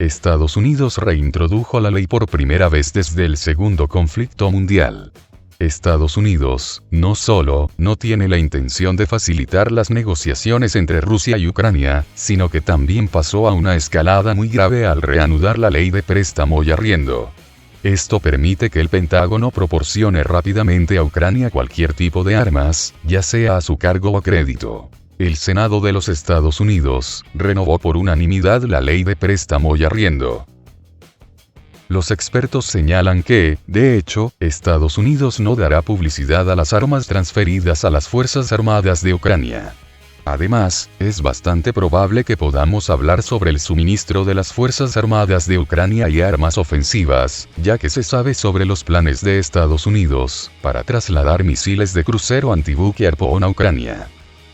Estados Unidos reintrodujo la ley por primera vez desde el segundo conflicto mundial. Estados Unidos, no solo, no tiene la intención de facilitar las negociaciones entre Rusia y Ucrania, sino que también pasó a una escalada muy grave al reanudar la ley de préstamo y arriendo. Esto permite que el Pentágono proporcione rápidamente a Ucrania cualquier tipo de armas, ya sea a su cargo o a crédito. El Senado de los Estados Unidos renovó por unanimidad la ley de préstamo y arriendo. Los expertos señalan que, de hecho, Estados Unidos no dará publicidad a las armas transferidas a las Fuerzas Armadas de Ucrania. Además, es bastante probable que podamos hablar sobre el suministro de las Fuerzas Armadas de Ucrania y armas ofensivas, ya que se sabe sobre los planes de Estados Unidos para trasladar misiles de crucero antibuque Harpoon a Ucrania.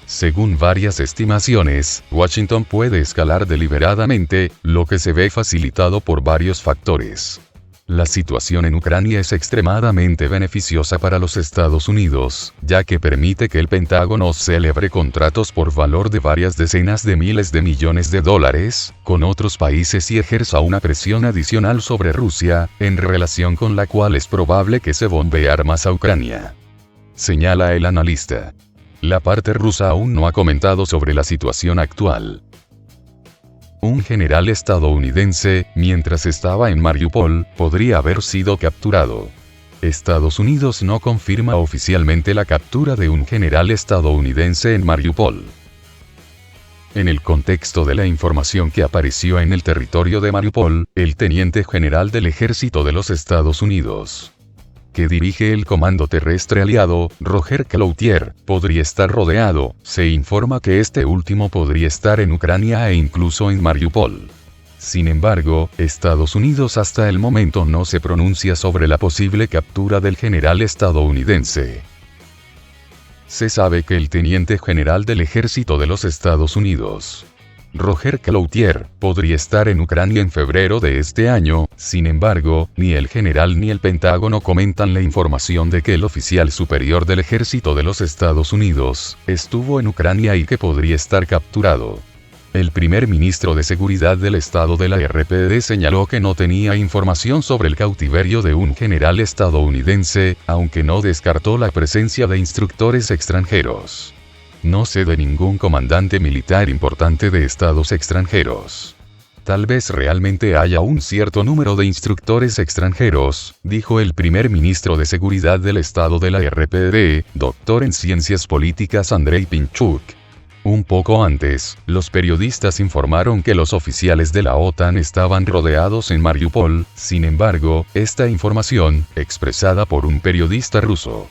Según varias estimaciones, Washington puede escalar deliberadamente, lo que se ve facilitado por varios factores. La situación en Ucrania es extremadamente beneficiosa para los Estados Unidos, ya que permite que el Pentágono celebre contratos por valor de varias decenas de miles de millones de dólares, con otros países y ejerza una presión adicional sobre Rusia, en relación con la cual es probable que se bombee armas a Ucrania. Señala el analista. La parte rusa aún no ha comentado sobre la situación actual. Un general estadounidense, mientras estaba en Mariupol, podría haber sido capturado. Estados Unidos no confirma oficialmente la captura de un general estadounidense en Mariupol. En el contexto de la información que apareció en el territorio de Mariupol, el teniente general del ejército de los Estados Unidos, que dirige el Comando Terrestre Aliado, Roger Cloutier, podría estar rodeado. Se informa que este último podría estar en Ucrania e incluso en Mariupol. Sin embargo, Estados Unidos hasta el momento no se pronuncia sobre la posible captura del general estadounidense. Se sabe que el teniente general del ejército de los Estados Unidos, Roger Cloutier, podría estar en Ucrania en febrero de este año. Sin embargo, ni el general ni el Pentágono comentan la información de que el oficial superior del ejército de los Estados Unidos estuvo en Ucrania y que podría estar capturado. El primer ministro de Seguridad del Estado de la RPD señaló que no tenía información sobre el cautiverio de un general estadounidense, aunque no descartó la presencia de instructores extranjeros. No sé de ningún comandante militar importante de estados extranjeros. Tal vez realmente haya un cierto número de instructores extranjeros, dijo el primer ministro de Seguridad del Estado de la RPD, doctor en Ciencias Políticas Andrei Pinchuk. Un poco antes, los periodistas informaron que los oficiales de la OTAN estaban rodeados en Mariupol. Sin embargo, esta información, expresada por un periodista ruso,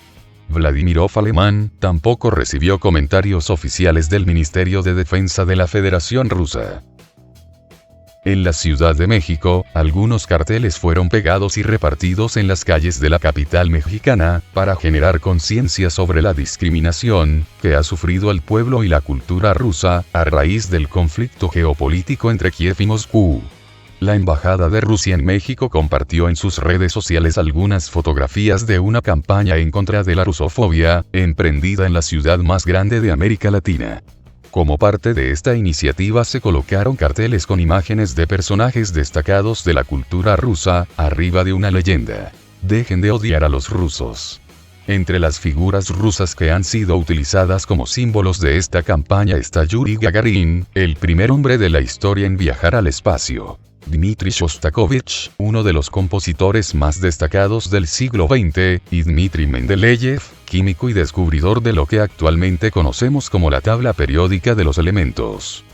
Vladimirov Alemán, tampoco recibió comentarios oficiales del Ministerio de Defensa de la Federación Rusa. En la Ciudad de México, algunos carteles fueron pegados y repartidos en las calles de la capital mexicana, para generar conciencia sobre la discriminación que ha sufrido el pueblo y la cultura rusa, a raíz del conflicto geopolítico entre Kiev y Moscú. La Embajada de Rusia en México compartió en sus redes sociales algunas fotografías de una campaña en contra de la rusofobia, emprendida en la ciudad más grande de América Latina. Como parte de esta iniciativa se colocaron carteles con imágenes de personajes destacados de la cultura rusa, arriba de una leyenda: "Dejen de odiar a los rusos". Entre las figuras rusas que han sido utilizadas como símbolos de esta campaña está Yuri Gagarin, el primer hombre de la historia en viajar al espacio. Dmitri Shostakovich, uno de los compositores más destacados del siglo XX, y Dmitri Mendeleev, químico y descubridor de lo que actualmente conocemos como la tabla periódica de los elementos.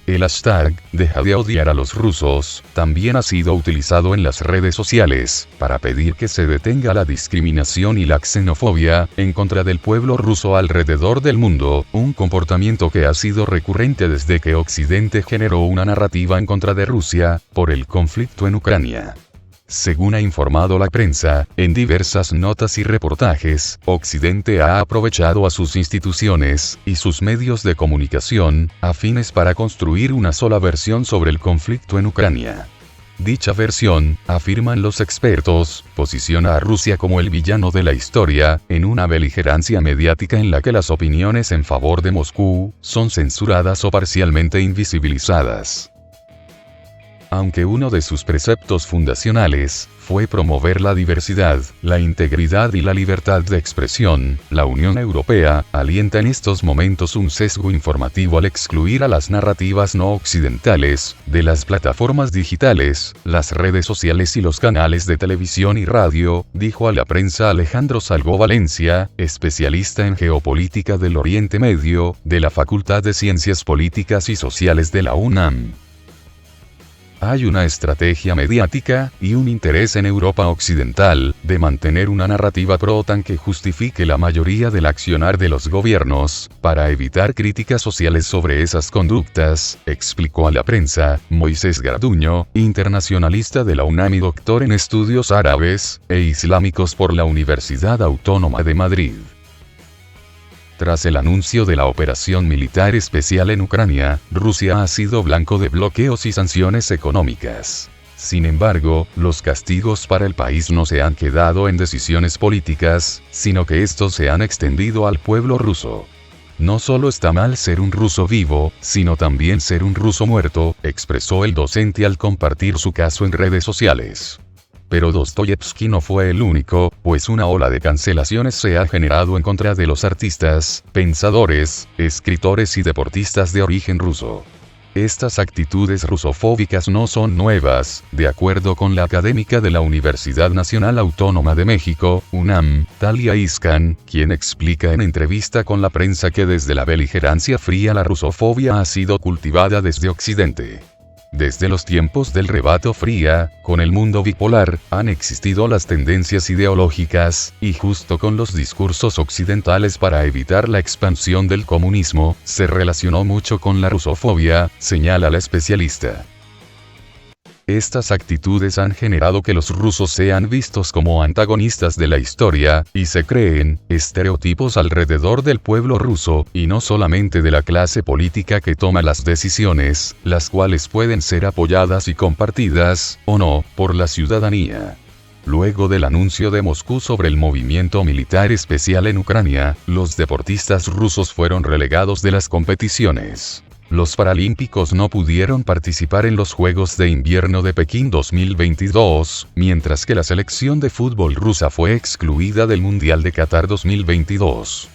El hashtag "Deja de odiar a los rusos" también ha sido utilizado en las redes sociales, para pedir que se detenga la discriminación y la xenofobia en contra del pueblo ruso alrededor del mundo, un comportamiento que ha sido recurrente desde que Occidente generó una narrativa en contra de Rusia, por el conflicto en Ucrania. Según ha informado la prensa, en diversas notas y reportajes, Occidente ha aprovechado a sus instituciones y sus medios de comunicación afines para construir una sola versión sobre el conflicto en Ucrania. Dicha versión, afirman los expertos, posiciona a Rusia como el villano de la historia, en una beligerancia mediática en la que las opiniones en favor de Moscú son censuradas o parcialmente invisibilizadas. Aunque uno de sus preceptos fundacionales fue promover la diversidad, la integridad y la libertad de expresión, la Unión Europea alienta en estos momentos un sesgo informativo al excluir a las narrativas no occidentales de las plataformas digitales, las redes sociales y los canales de televisión y radio, dijo a la prensa Alejandro Salgó Valencia, especialista en geopolítica del Oriente Medio, de la Facultad de Ciencias Políticas y Sociales de la UNAM. Hay una estrategia mediática, y un interés en Europa Occidental, de mantener una narrativa pro-OTAN que justifique la mayoría del accionar de los gobiernos, para evitar críticas sociales sobre esas conductas, explicó a la prensa, Moisés Garduño, internacionalista de la UNAM y doctor en estudios árabes e islámicos por la Universidad Autónoma de Madrid. Tras el anuncio de la operación militar especial en Ucrania, Rusia ha sido blanco de bloqueos y sanciones económicas. Sin embargo, los castigos para el país no se han quedado en decisiones políticas, sino que estos se han extendido al pueblo ruso. No solo está mal ser un ruso vivo, sino también ser un ruso muerto, expresó el docente al compartir su caso en redes sociales. Pero Dostoyevsky no fue el único, pues una ola de cancelaciones se ha generado en contra de los artistas, pensadores, escritores y deportistas de origen ruso. Estas actitudes rusofóbicas no son nuevas, de acuerdo con la académica de la Universidad Nacional Autónoma de México, UNAM, Talia Iskan, quien explica en entrevista con la prensa que desde la beligerancia fría la rusofobia ha sido cultivada desde Occidente. Desde los tiempos del rebato fría, con el mundo bipolar, han existido las tendencias ideológicas, y justo con los discursos occidentales para evitar la expansión del comunismo, se relacionó mucho con la rusofobia, señala la especialista. Estas actitudes han generado que los rusos sean vistos como antagonistas de la historia, y se creen estereotipos alrededor del pueblo ruso, y no solamente de la clase política que toma las decisiones, las cuales pueden ser apoyadas y compartidas, o no, por la ciudadanía. Luego del anuncio de Moscú sobre el movimiento militar especial en Ucrania, los deportistas rusos fueron relegados de las competiciones. Los paralímpicos no pudieron participar en los Juegos de Invierno de Pekín 2022, mientras que la selección de fútbol rusa fue excluida del Mundial de Qatar 2022.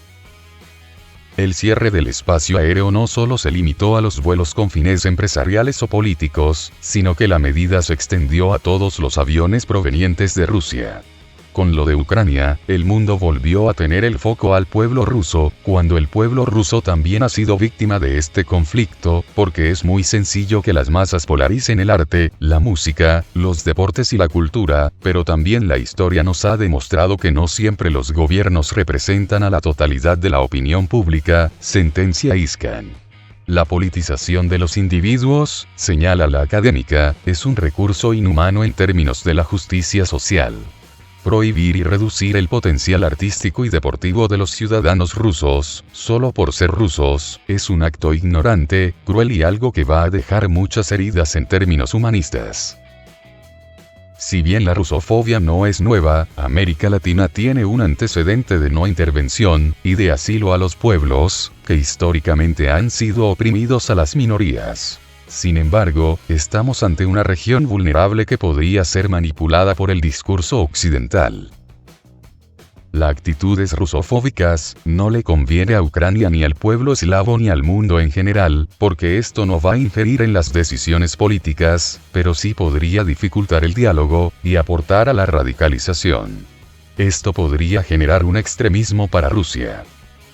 El cierre del espacio aéreo no solo se limitó a los vuelos con fines empresariales o políticos, sino que la medida se extendió a todos los aviones provenientes de Rusia. Con lo de Ucrania, el mundo volvió a tener el foco al pueblo ruso, cuando el pueblo ruso también ha sido víctima de este conflicto, porque es muy sencillo que las masas polaricen el arte, la música, los deportes y la cultura, pero también la historia nos ha demostrado que no siempre los gobiernos representan a la totalidad de la opinión pública, sentencia Iskan. La politización de los individuos, señala la académica, es un recurso inhumano en términos de la justicia social. Prohibir y reducir el potencial artístico y deportivo de los ciudadanos rusos, solo por ser rusos, es un acto ignorante, cruel y algo que va a dejar muchas heridas en términos humanistas. Si bien la rusofobia no es nueva, América Latina tiene un antecedente de no intervención, y de asilo a los pueblos, que históricamente han sido oprimidos a las minorías. Sin embargo, estamos ante una región vulnerable que podría ser manipulada por el discurso occidental. Las actitudes rusofóbicas no le conviene a Ucrania ni al pueblo eslavo ni al mundo en general, porque esto no va a inferir en las decisiones políticas, pero sí podría dificultar el diálogo y aportar a la radicalización. Esto podría generar un extremismo para Rusia.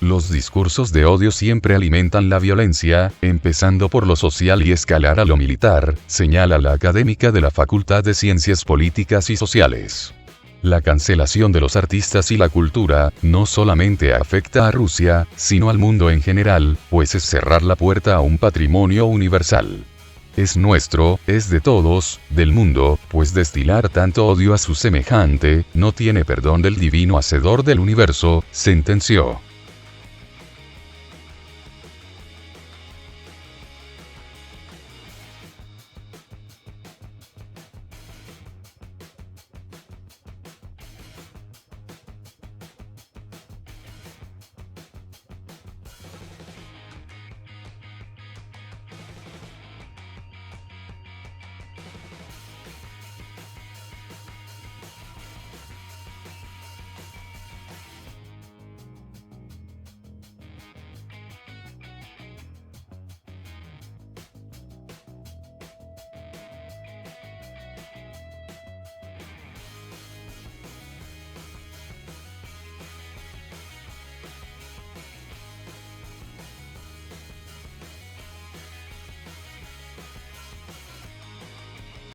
Los discursos de odio siempre alimentan la violencia, empezando por lo social y escalar a lo militar, señala la académica de la Facultad de Ciencias Políticas y Sociales. La cancelación de los artistas y la cultura, no solamente afecta a Rusia, sino al mundo en general, pues es cerrar la puerta a un patrimonio universal. Es nuestro, es de todos, del mundo, pues destilar tanto odio a su semejante, no tiene perdón del divino hacedor del universo, sentenció.